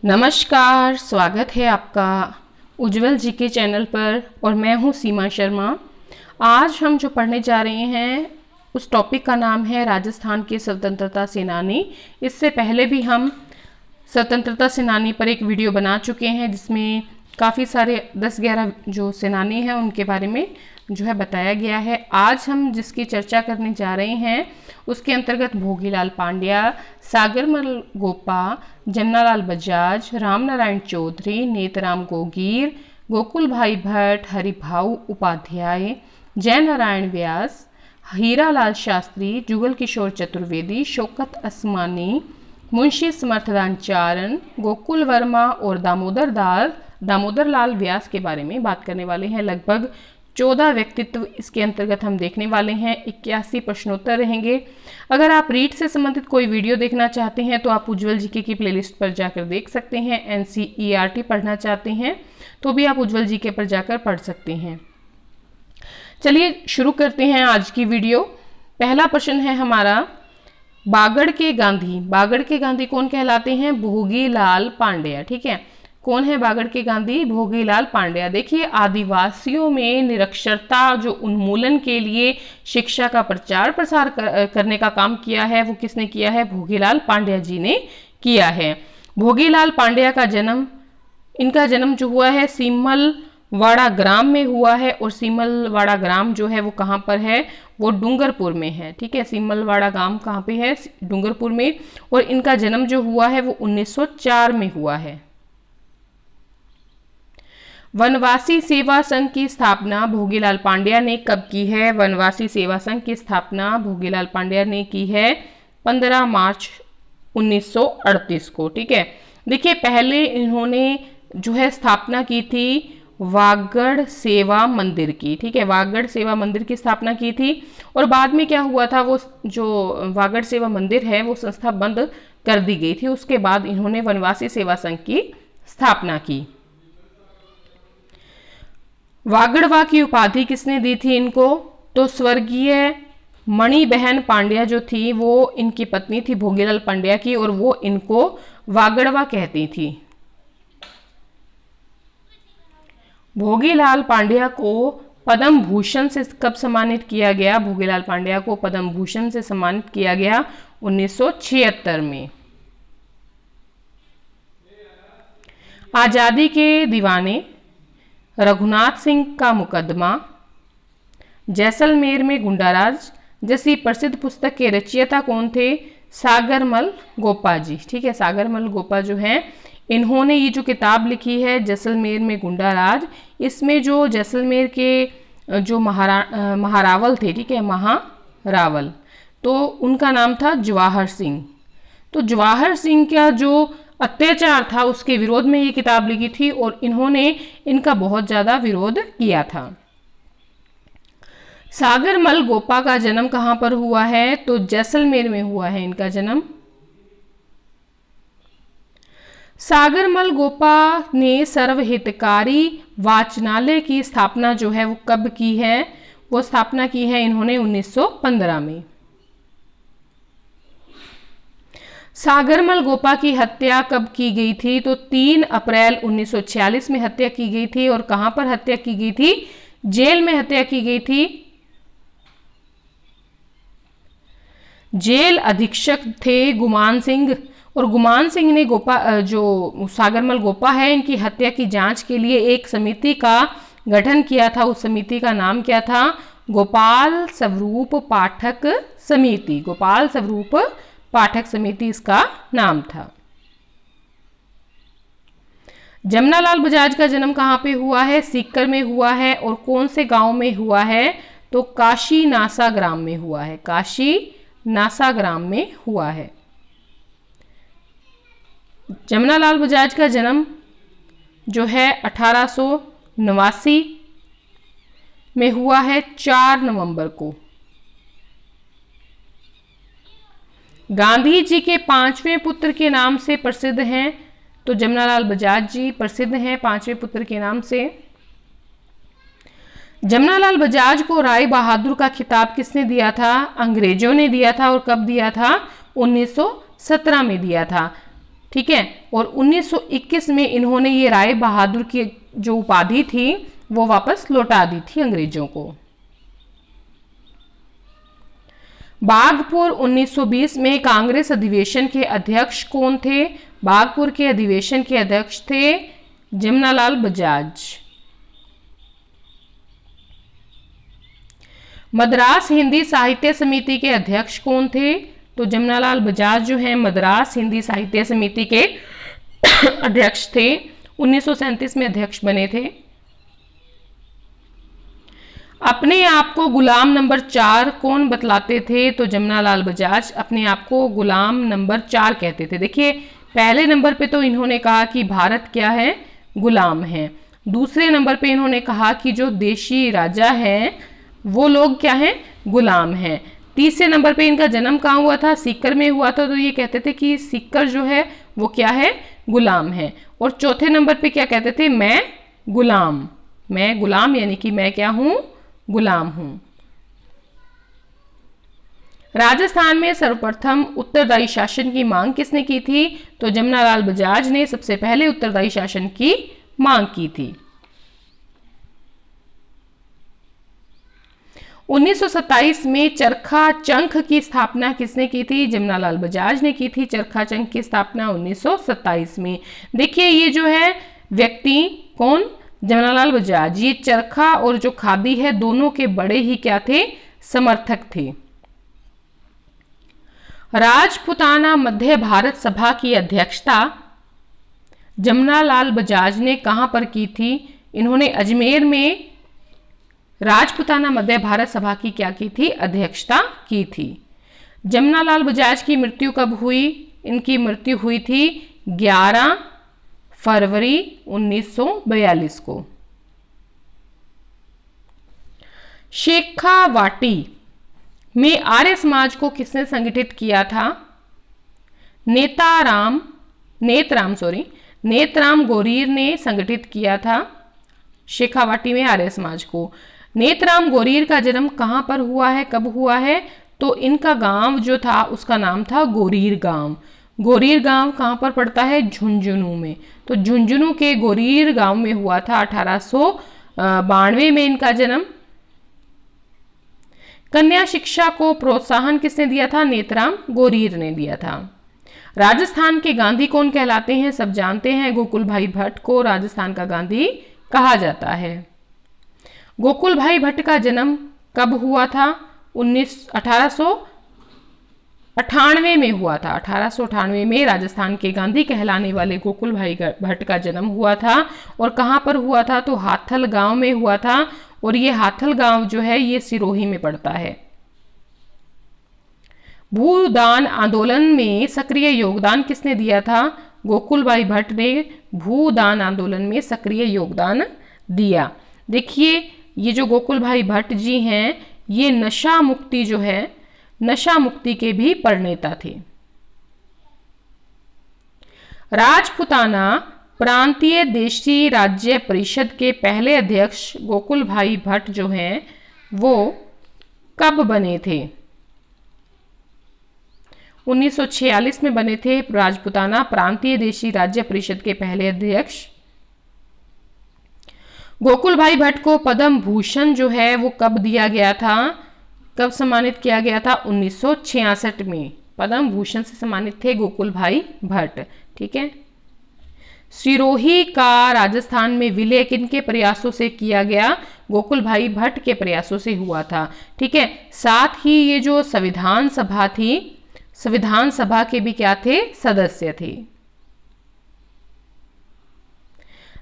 नमस्कार, स्वागत है आपका उज्जवल जी के चैनल पर और मैं हूं सीमा शर्मा। आज हम जो पढ़ने जा रहे हैं उस टॉपिक का नाम है राजस्थान के स्वतंत्रता सेनानी। इससे पहले भी हम स्वतंत्रता सेनानी पर एक वीडियो बना चुके हैं जिसमें काफ़ी सारे 10-11 जो सेनानी हैं उनके बारे में जो है बताया गया है। आज हम जिसकी चर्चा करने जा रहे हैं उसके अंतर्गत भोगीलाल पांड्या, सागरमल गोपा, जमनालाल बजाज, रामनारायण चौधरी, नेतराम गोगीर, गोकुल भाई भट्ट, हरिभाऊ उपाध्याय, जयनारायण व्यास, हीरालाल शास्त्री, जुगल किशोर चतुर्वेदी, शौकत असमानी, मुंशी समर्थदान चारण, गोकुल वर्मा और दामोदर लाल व्यास के बारे में बात करने वाले हैं। लगभग 14 व्यक्तित्व इसके अंतर्गत हम देखने वाले हैं। 81 प्रश्नोत्तर रहेंगे। अगर आप रीड से संबंधित कोई वीडियो देखना चाहते हैं तो आप उज्जवल जीके की प्लेलिस्ट पर जाकर देख सकते हैं। NCERT पढ़ना चाहते हैं तो भी आप उज्जवल जीके पर जाकर पढ़ सकते हैं। चलिए शुरू करते हैं आज की वीडियो। पहला प्रश्न है हमारा, बागड़ के गांधी। बागड़ के गांधी कौन कहलाते हैं? भोगीलाल पांड्या। ठीक है, कौन है बागड़ के गांधी? भोगीलाल पांड्या। देखिए, आदिवासियों में निरक्षरता जो उन्मूलन के लिए शिक्षा का प्रचार प्रसार करने का काम किया है वो किसने किया है? भोगीलाल पांड्या जी ने किया है। भोगीलाल पांड्या का जन्म, इनका जन्म जो हुआ है सीमलवाड़ा ग्राम में हुआ है और सीमलवाड़ा ग्राम जो है वो कहाँ पर है? वो डूंगरपुर में है। ठीक है, सीमलवाड़ा ग्राम कहाँ पे है? डूंगरपुर में। और इनका जन्म जो हुआ है वो 1904 में हुआ है। वनवासी सेवा संघ की स्थापना भोगीलाल पांड्या ने कब की है? वनवासी सेवा संघ की स्थापना भोगीलाल पांड्या ने की है 15 मार्च 1938 को। ठीक है, देखिए पहले इन्होंने जो है स्थापना की थी वागड़ सेवा मंदिर की। ठीक है, वागड़ सेवा मंदिर की स्थापना की थी और बाद में क्या हुआ था, वो जो वागड़ सेवा मंदिर है वो संस्था बंद कर दी गई थी। उसके बाद इन्होंने वनवासी सेवा संघ की स्थापना की। वागड़वा की उपाधि किसने दी थी इनको? तो स्वर्गीय मणिबहन पांड्या जो थी वो इनकी पत्नी थी भोगीलाल पांड्या की और वो इनको वागड़वा कहती थी। भोगीलाल पांड्या को पद्म भूषण से कब सम्मानित किया गया? भोगीलाल पांड्या को पद्म भूषण से सम्मानित किया गया 1976 में। आजादी के दीवाने, रघुनाथ सिंह का मुकदमा, जैसलमेर में गुंडाराज जैसी प्रसिद्ध पुस्तक के रचयिता कौन थे? सागरमल गोपा जी। ठीक है, सागरमल गोपा जो है इन्होंने ये जो किताब लिखी है जैसलमेर में गुंडाराज, इसमें जो जैसलमेर के जो महारावल थे, ठीक है, महारावल, तो उनका नाम था जवाहर सिंह। तो जवाहर सिंह का जो अत्याचार था उसके विरोध में ये किताब लिखी थी और इन्होंने इनका बहुत ज्यादा विरोध किया था। सागरमल गोपा का जन्म कहां पर हुआ है? तो जैसलमेर में हुआ है इनका जन्म। सागरमल गोपा ने सर्वहितकारी वाचनालय की स्थापना जो है वो कब की है? वो स्थापना की है इन्होंने 1915 में। सागरमल गोपा की हत्या कब की गई थी? तो 3 अप्रैल 1946 में हत्या की गई थी। और कहां पर हत्या की गई थी? जेल में हत्या की गई थी। जेल अधीक्षक थे गुमान सिंह और गुमान सिंह ने जो सागरमल गोपा है इनकी हत्या की जांच के लिए एक समिति का गठन किया था। उस समिति का नाम क्या था? गोपाल स्वरूप पाठक समिति। गोपाल स्वरूप पाठक समिति इसका नाम था। जमनालाल बजाज का जन्म कहां पे हुआ है? सीकर में हुआ है। और कौन से गांव में हुआ है? तो काशी नासा ग्राम में हुआ है। काशी नासा ग्राम में हुआ है। जमनालाल बजाज का जन्म जो है 1889 में हुआ है 4 नवंबर को। गांधी जी के 5वें पुत्र के नाम से प्रसिद्ध हैं, तो जमनालाल बजाज जी प्रसिद्ध हैं 5वें पुत्र के नाम से। जमनालाल बजाज को राय बहादुर का खिताब किसने दिया था? अंग्रेजों ने दिया था। और कब दिया था? 1917 में दिया था। ठीक है। और 1921 में इन्होंने ये राय बहादुर की जो उपाधि थी वो वापस लौटा दी थी अंग्रेजों को। बागपुर 1920 में कांग्रेस अधिवेशन के अध्यक्ष कौन थे? बागपुर के अधिवेशन के अध्यक्ष थे जमनालाल बजाज। मद्रास हिंदी साहित्य समिति के अध्यक्ष कौन थे? तो जमनालाल बजाज जो है मद्रास हिंदी साहित्य समिति के अध्यक्ष थे, 1937 में अध्यक्ष बने थे। अपने आप को गुलाम नंबर 4 कौन बतलाते थे? तो जमनालाल बजाज अपने आप को गुलाम नंबर 4 कहते थे। देखिए पहले नंबर पे तो इन्होंने कहा कि भारत क्या है? गुलाम है। दूसरे नंबर पे इन्होंने कहा कि जो देशी राजा हैं वो लोग क्या हैं? गुलाम हैं। तीसरे नंबर पे इनका जन्म कहाँ हुआ था? सीकर में हुआ था, तो ये कहते थे कि सीकर जो है वो क्या है? गुलाम है। और चौथे नंबर पे क्या कहते थे? मैं गुलाम यानी कि मैं क्या हूं? गुलाम हूं। राजस्थान में सर्वप्रथम उत्तरदायी शासन की मांग किसने की थी? तो जमनालाल बजाज ने सबसे पहले उत्तरदायी शासन की मांग की थी। 1927 में चरखा चंख की स्थापना किसने की थी? जमनालाल बजाज ने की थी चरखा चंख की स्थापना 1927 में। देखिए ये जो है व्यक्ति कौन? जमनालाल बजाज। ये चरखा और जो खादी है दोनों के बड़े ही क्या थे? समर्थक थे। राजपुताना मध्य भारत सभा की अध्यक्षता जमनालाल बजाज ने कहां पर की थी? इन्होंने अजमेर में राजपुताना मध्य भारत सभा की क्या की थी? अध्यक्षता की थी। जमनालाल बजाज की मृत्यु कब हुई? इनकी मृत्यु हुई थी 11 फरवरी 1942 को। शेखावाटी में आर्य समाज को किसने संगठित किया था? नेतराम गोरीर ने संगठित किया था शेखावाटी में आर्य समाज को। नेतराम गोरीर का जन्म कहां पर हुआ है? कब हुआ है? तो इनका गांव जो था उसका नाम था गोरीर गांव। गोरीर गांव कहां पर पड़ता है? झुंझुनू में। तो झुंझुनू के गोरीर गांव में हुआ था 1892 में इनका जन्म। कन्या शिक्षा को प्रोत्साहन किसने दिया था? नेतराम गोरीर ने दिया था। राजस्थान के गांधी कौन कहलाते हैं? सब जानते हैं, गोकुल भाई भट्ट को राजस्थान का गांधी कहा जाता है। गोकुल भाई भट्ट का जन्म कब हुआ था? 1898 में हुआ था। 1898 में राजस्थान के गांधी कहलाने वाले गोकुल भाई भट्ट का जन्म हुआ था। और कहां पर हुआ था? तो हाथल गांव में हुआ था। और ये हाथल गांव जो है ये सिरोही में पड़ता है। भूदान आंदोलन में सक्रिय योगदान किसने दिया था? गोकुल भाई भट्ट ने भूदान आंदोलन में सक्रिय योगदान दिया। देखिए ये जो गोकुल भाई भट्ट जी हैं ये नशा मुक्ति जो है नशा मुक्ति के भी प्रणेता थे। राजपुताना प्रांतीय देशी राज्य परिषद के पहले अध्यक्ष गोकुल भाई भट्ट जो हैं वो कब बने थे? 1946 में बने थे राजपुताना प्रांतीय देशी राज्य परिषद के पहले अध्यक्ष। गोकुल भाई भट्ट को पद्म भूषण जो है वो कब दिया गया था? कब सम्मानित किया गया था? 1966 में पद्म भूषण से सम्मानित थे गोकुल भाई भट्ट। ठीक है। सिरोही का राजस्थान में विलय किनके प्रयासों से किया गया? गोकुल भाई भट्ट के प्रयासों से हुआ था। ठीक है। साथ ही ये जो संविधान सभा थी, संविधान सभा के भी क्या थे? सदस्य थे।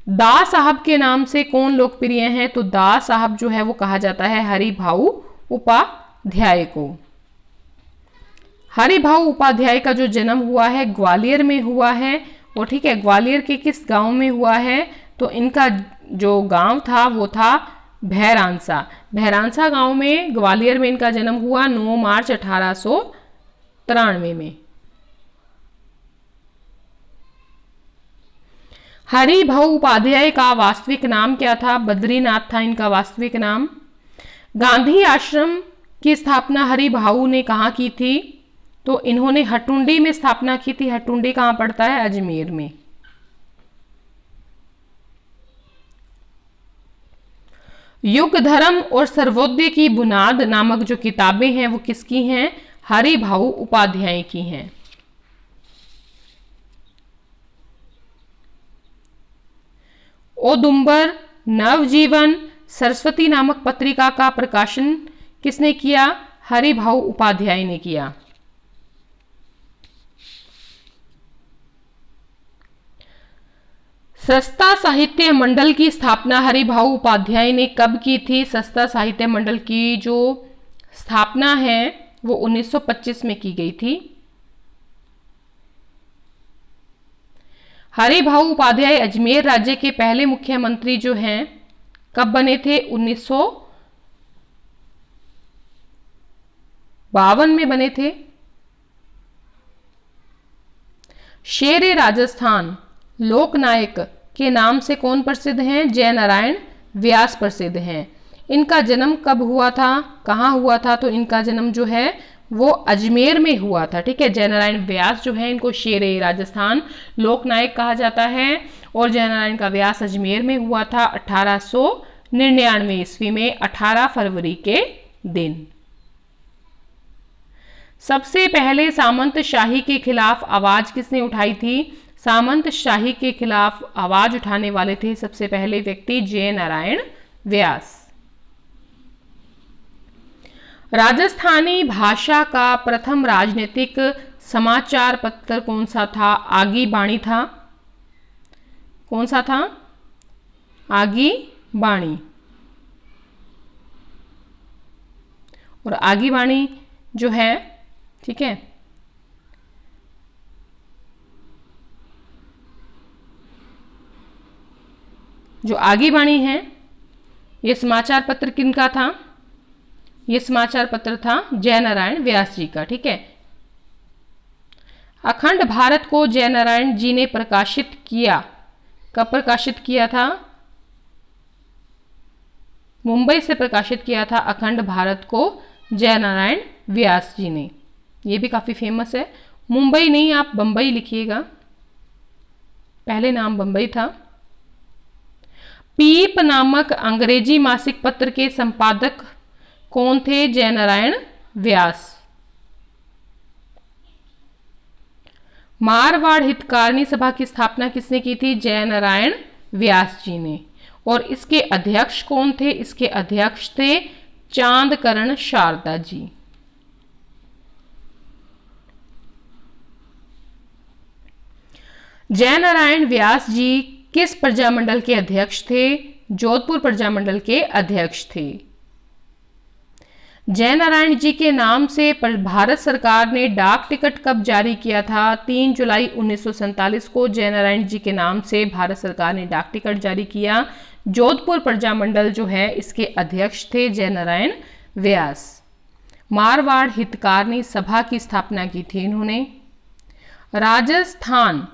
दा साहब के नाम से कौन लोकप्रिय हैं? तो दा साहब जो है वो कहा जाता है हरिभाऊ उपाध्याय को। हरिभाऊ उपाध्याय का जो जन्म हुआ है ग्वालियर में हुआ है। और ठीक है, ग्वालियर के किस गांव में हुआ है? तो इनका जो गांव था वो था भैरांसा। भैरांसा गांव में ग्वालियर में इनका जन्म हुआ 9 मार्च 1893 में। हरिभाऊ उपाध्याय का वास्तविक नाम क्या था? बद्रीनाथ था इनका वास्तविक नाम। गांधी आश्रम की स्थापना हरिभाऊ ने कहाँ की थी? तो इन्होंने हटुंडी में स्थापना की थी। हटुंडी कहाँ पड़ता है? अजमेर में। युग धर्म और सर्वोदय की बुनियाद नामक जो किताबें हैं वो किसकी हैं? हरिभाऊ उपाध्याय की हैं। औदुंबर नवजीवन सरस्वती नामक पत्रिका का प्रकाशन किसने किया? हरिभाऊ उपाध्याय ने किया। सस्ता साहित्य मंडल की स्थापना हरिभाऊ उपाध्याय ने कब की थी? सस्ता साहित्य मंडल की जो स्थापना है वो 1925 में की गई थी। हरिभाऊ उपाध्याय अजमेर राज्य के पहले मुख्यमंत्री जो हैं कब बने थे? 1952 में बने थे। शेर राजस्थान लोकनायक के नाम से कौन प्रसिद्ध हैं? जयनारायण व्यास प्रसिद्ध हैं। इनका जन्म कब हुआ था? कहाँ हुआ था? तो इनका जन्म जो है वो अजमेर में हुआ था। ठीक है, जयनारायण व्यास जो है इनको शेर राजस्थान लोकनायक कहा जाता है और जयनारायण का व्यास अजमेर में हुआ था 1899 ईस्वी में 18 फरवरी के दिन। सबसे पहले सामंत शाही के खिलाफ आवाज किसने उठाई थी? सामंत शाही के खिलाफ आवाज उठाने वाले थे सबसे पहले व्यक्ति जयनारायण व्यास। राजस्थानी भाषा का प्रथम राजनीतिक समाचार पत्र कौन सा था? आगी बाणी था। कौन सा था? आगी बाणी। और आगी बाणी जो है, ठीक है, जो आगी बाणी है ये समाचार पत्र किनका था? ये समाचार पत्र था जयनारायण व्यास जी का। ठीक है, अखंड भारत को जयनारायण जी ने प्रकाशित किया। कब प्रकाशित किया था? मुंबई से प्रकाशित किया था अखंड भारत को जयनारायण व्यास जी ने। ये भी काफी फेमस है। मुंबई नहीं, आप बंबई लिखिएगा, पहले नाम बंबई था। पीप नामक अंग्रेजी मासिक पत्र के संपादक कौन थे? जयनारायण व्यास। मारवाड़ हितकारिणी सभा की स्थापना किसने की थी? जयनारायण व्यास जी ने। और इसके अध्यक्ष कौन थे? इसके अध्यक्ष थे चांदकरण शारदा जी। जयनारायण व्यास जी किस प्रजामंडल के अध्यक्ष थे? जोधपुर प्रजामंडल के अध्यक्ष थे। जयनारायण जी के नाम से भारत सरकार ने डाक टिकट कब जारी किया था? 3 जुलाई 1947 को जयनारायण जी के नाम से भारत सरकार ने डाक टिकट जारी किया। जोधपुर प्रजामंडल जो है इसके अध्यक्ष थे जयनारायण व्यास। मारवाड़ हितकारिणी सभा की स्थापना की थी इन्होंने। राजस्थान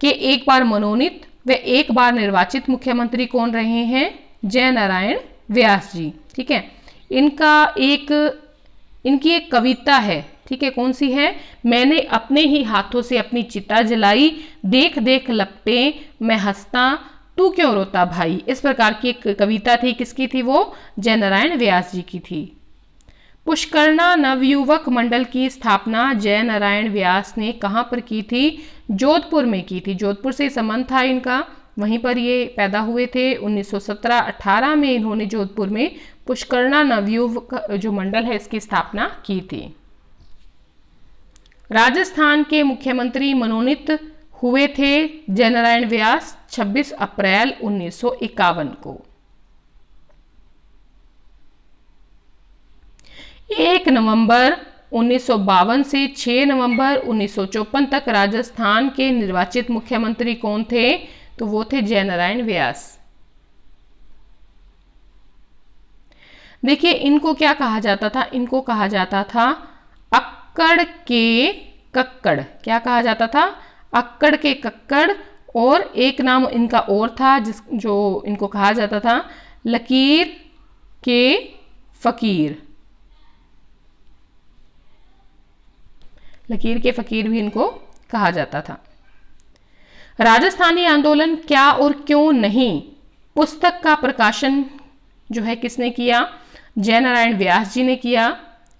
के एक बार मनोनीत व एक बार निर्वाचित मुख्यमंत्री कौन रहे हैं? जयनारायण व्यास जी। ठीक है, इनकी एक कविता है, ठीक है, कौन सी है? मैंने अपने ही हाथों से अपनी चिता जलाई, देख देख लपटे मैं हंसता, तू क्यों रोता भाई। इस प्रकार की एक कविता थी। किसकी थी वो? जयनारायण व्यास जी की थी। पुष्करणा नवयुवक मंडल की स्थापना जयनारायण व्यास ने कहाँ पर की थी? जोधपुर में की थी। जोधपुर से संबंध था इनका, वहीं पर ये पैदा हुए थे। 1917-18 में इन्होंने जोधपुर में पुष्करणा नवयुवक जो मंडल है इसकी स्थापना की थी। राजस्थान के मुख्यमंत्री मनोनीत हुए थे जयनारायण व्यास 26 अप्रैल 1951 को। 1 नवंबर 1952 से 6 नवंबर 1954 तक राजस्थान के निर्वाचित मुख्यमंत्री कौन थे? तो वो थे जयनारायण व्यास। देखिए, इनको क्या कहा जाता था? इनको कहा जाता था अक्कड़ के कक्कड़। क्या कहा जाता था? अक्कड़ के कक्कड़। और एक नाम इनका और था जो इनको कहा जाता था लकीर के फकीर। लकीर के फकीर भी इनको कहा जाता था। राजस्थानी आंदोलन क्या और क्यों नहीं पुस्तक का प्रकाशन जो है किसने किया? जयनारायण व्यास जी ने किया।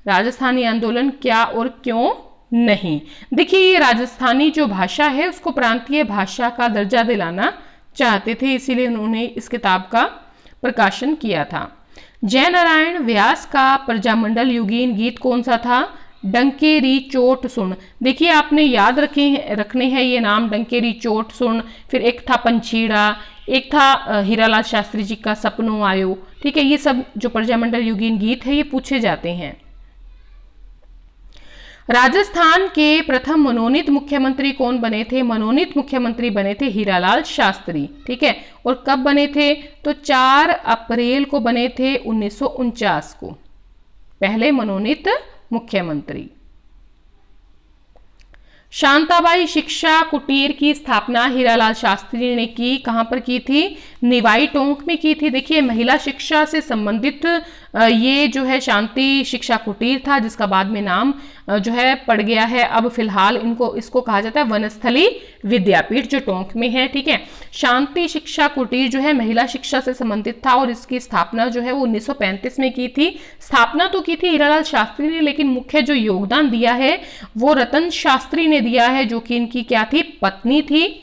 राजस्थानी आंदोलन क्या और क्यों नहीं। देखिए, ये राजस्थानी जो भाषा है उसको प्रांतीय भाषा का दर्जा दिलाना चाहते थे, इसीलिए उन्होंने इस किताब का प्रकाशन किया था। जयनारायण व्यास का प्रजामंडल युगीन गीत कौन सा था? डंकेरी चोट सुन। देखिए, आपने याद रखने हैं ये नाम, डंकेरी चोट सुन। फिर एक था पंछीड़ा, एक था हीरालाल शास्त्री जी का सपनों आयो। ठीक है, ये सब जो प्रजामंडल युगीन गीत है ये पूछे जाते हैं। राजस्थान के प्रथम मनोनीत मुख्यमंत्री कौन बने थे? मनोनीत मुख्यमंत्री बने थे हीरालाल शास्त्री। ठीक है, और कब बने थे? तो 4 अप्रैल को बने थे 1949 को, पहले मनोनीत मुख्यमंत्री। शांताबाई शिक्षा कुटीर की स्थापना हीरालाल शास्त्री ने की। कहां पर की थी? निवाई टोंक में की थी। देखिए, महिला शिक्षा से संबंधित ये जो है शांति शिक्षा कुटीर था, जिसका बाद में नाम जो है पड़ गया है। अब फिलहाल इसको कहा जाता है वनस्थली विद्यापीठ, जो टोंक में है। ठीक है, शांति शिक्षा कुटीर जो है महिला शिक्षा से संबंधित था और इसकी स्थापना जो है वो 1935 में की थी। स्थापना तो की थी हीरालाल शास्त्री ने, लेकिन मुख्य जो योगदान दिया है वो रतन शास्त्री ने दिया है, जो कि इनकी क्या थी? पत्नी थी।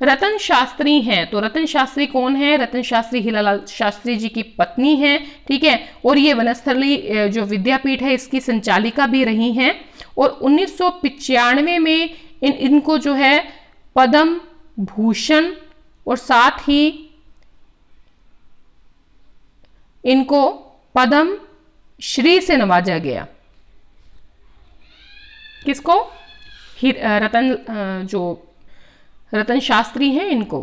रतन शास्त्री हैं, तो रतन शास्त्री कौन है? रतन शास्त्री हीरालाल शास्त्री जी की पत्नी हैं। ठीक है, और ये वनस्थली जो विद्यापीठ है इसकी संचालिका भी रही हैं। और 1995 में इनको जो है पद्म भूषण और साथ ही इनको पद्म श्री से नवाजा गया। किसको? रतन शास्त्री हैं, इनको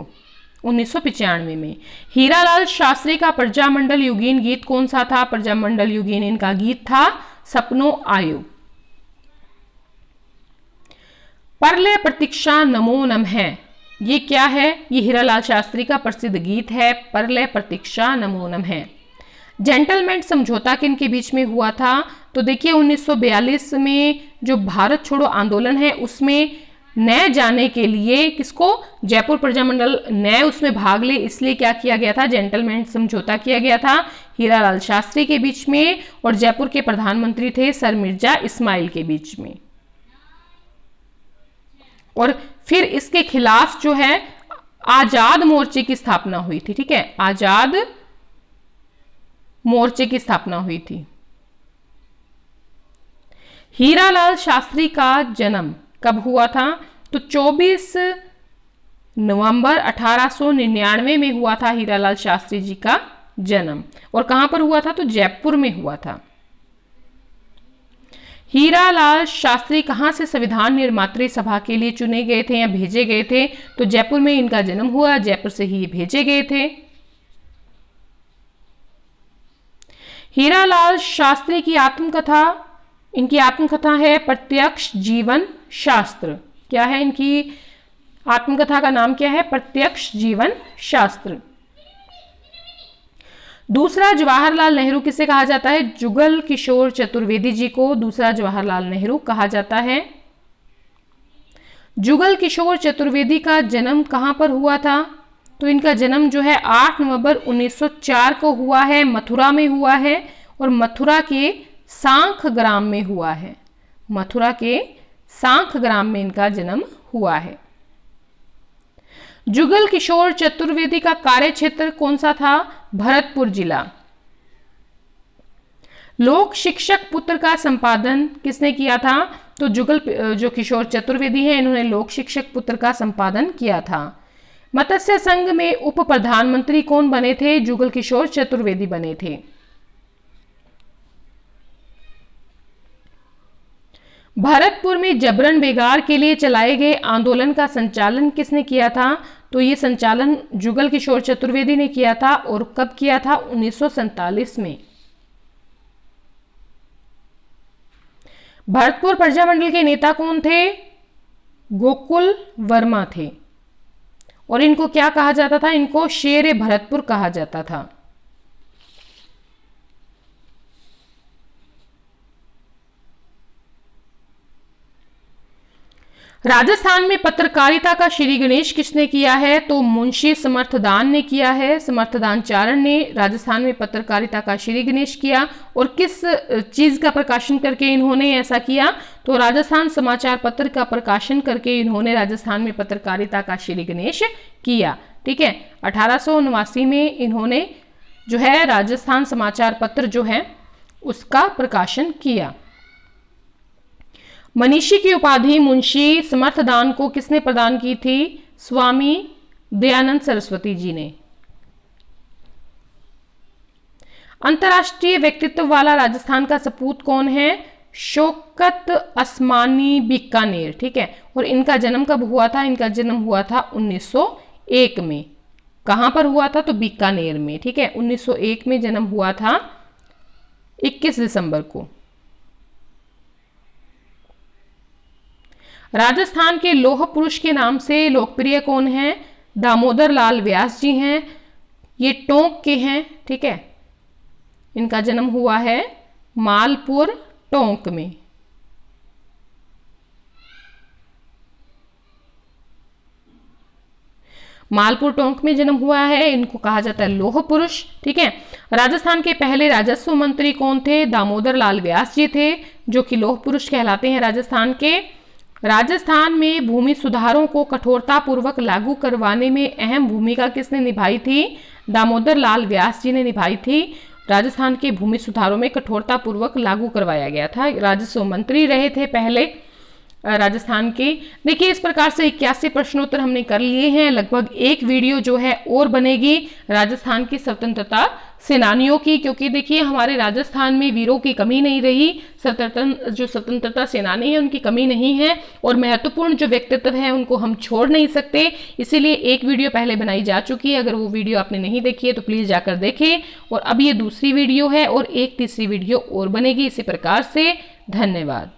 1995 में। हीरालाल शास्त्री का प्रजामंडल युगीन गीत कौन सा था? प्रजामंडल युगीन इनका गीत था सपनों आयो। परले प्रतीक्षा नमो नमः, ये क्या है? ये हीरालाल शास्त्री का प्रसिद्ध गीत है, परले प्रतीक्षा नमो नमः। जेंटलमैन समझौता किन के बीच में हुआ था? तो देखिए, 1942 में जो भारत छोड़ो आंदोलन है उसमें नए जाने के लिए किसको? जयपुर प्रजामंडल नए उसमें भाग ले, इसलिए क्या किया गया था? जेंटलमैन समझौता किया गया था हीरालाल शास्त्री के बीच में और जयपुर के प्रधानमंत्री थे सर मिर्जा इस्माइल के बीच में। और फिर इसके खिलाफ जो है आजाद मोर्चे की स्थापना हुई थी। ठीक है, आजाद मोर्चे की स्थापना हुई थी। हीरालाल शास्त्री का जन्म कब हुआ था? तो 24 नवंबर 1899 में हुआ था हीरालाल शास्त्री जी का जन्म। और कहां पर हुआ था? तो जयपुर में हुआ था। हीरालाल शास्त्री कहां से संविधान निर्मात्री सभा के लिए चुने गए थे या भेजे गए थे? तो जयपुर में इनका जन्म हुआ, जयपुर से ही भेजे गए थे। हीरालाल शास्त्री की आत्मकथा, इनकी आत्मकथा है प्रत्यक्ष जीवन शास्त्र। क्या है इनकी आत्मकथा का नाम? क्या है? प्रत्यक्ष जीवन शास्त्र। दूसरा जवाहरलाल नेहरू किसे कहा जाता है? जुगल किशोर चतुर्वेदी जी को दूसरा जवाहरलाल नेहरू कहा जाता है। जुगल किशोर चतुर्वेदी का जन्म कहां पर हुआ था? तो इनका जन्म जो है 8 नवंबर 1904 को हुआ है, मथुरा में हुआ है और मथुरा के सांख ग्राम में हुआ है। मथुरा के सांख ग्राम में इनका जन्म हुआ है। जुगल किशोर चतुर्वेदी का कार्य क्षेत्र कौन सा था? भरतपुर जिला। लोक शिक्षक पुत्र का संपादन किसने किया था? तो जो किशोर चतुर्वेदी हैं इन्होंने लोक शिक्षक पुत्र का संपादन किया था। मत्स्य संघ में उप प्रधानमंत्री कौन बने थे? जुगल किशोर चतुर्वेदी बने थे। भरतपुर में जबरन बेगार के लिए चलाए गए आंदोलन का संचालन किसने किया था? तो ये संचालन जुगल किशोर चतुर्वेदी ने किया था। और कब किया था? 1947 में। भरतपुर प्रजामंडल के नेता कौन थे? गोकुल वर्मा थे। और इनको क्या कहा जाता था? इनको शेर भरतपुर कहा जाता था। राजस्थान में पत्रकारिता का श्री गणेश किसने किया है? तो मुंशी समर्थदान ने किया है। समर्थदान चारण ने राजस्थान में पत्रकारिता का श्री गणेश किया। और किस चीज का प्रकाशन करके इन्होंने ऐसा किया? तो राजस्थान समाचार पत्र का प्रकाशन करके इन्होंने राजस्थान में पत्रकारिता का श्री गणेश किया। ठीक है, 1879 में इन्होंने जो है राजस्थान समाचार पत्र जो है उसका प्रकाशन किया। मनीषी की उपाधि मुंशी समर्थदान को किसने प्रदान की थी? स्वामी दयानंद सरस्वती जी ने। अंतर्राष्ट्रीय व्यक्तित्व वाला राजस्थान का सपूत कौन है? शौकत असमानी बीकानेर। ठीक है, और इनका जन्म कब हुआ था? इनका जन्म हुआ था 1901 में। कहां पर हुआ था? तो बीकानेर में। ठीक है, 1901 में जन्म हुआ था, 21 दिसंबर को। राजस्थान के लौह पुरुष के नाम से लोकप्रिय कौन है? दामोदर लाल व्यास जी हैं। ये टोंक के हैं। ठीक है, इनका जन्म हुआ है मालपुर टोंक में। मालपुर टोंक में जन्म हुआ है, इनको कहा जाता है लौह पुरुष। ठीक है, राजस्थान के पहले राजस्व मंत्री कौन थे? दामोदर लाल व्यास जी थे, जो कि लौह पुरुष कहलाते हैं राजस्थान के। राजस्थान में भूमि सुधारों को कठोरता पूर्वक लागू करवाने में अहम भूमिका किसने निभाई थी? दामोदर लाल व्यास जी ने निभाई थी। राजस्थान के भूमि सुधारों में कठोरता पूर्वक लागू करवाया गया था। राजस्व मंत्री रहे थे पहले राजस्थान के। देखिए, इस प्रकार से 81 प्रश्नोत्तर हमने कर लिए हैं। लगभग एक वीडियो जो है और बनेगी राजस्थान की स्वतंत्रता सेनानियों की, क्योंकि देखिए हमारे राजस्थान में वीरों की कमी नहीं रही। जो स्वतंत्रता सेनानी है उनकी कमी नहीं है, और महत्वपूर्ण जो व्यक्तित्व है उनको हम छोड़ नहीं सकते। इसीलिए एक वीडियो पहले बनाई जा चुकी है। अगर वो वीडियो आपने नहीं देखी है तो प्लीज़ जाकर देखें। और अब ये दूसरी वीडियो है और एक तीसरी वीडियो और बनेगी इसी प्रकार से। धन्यवाद।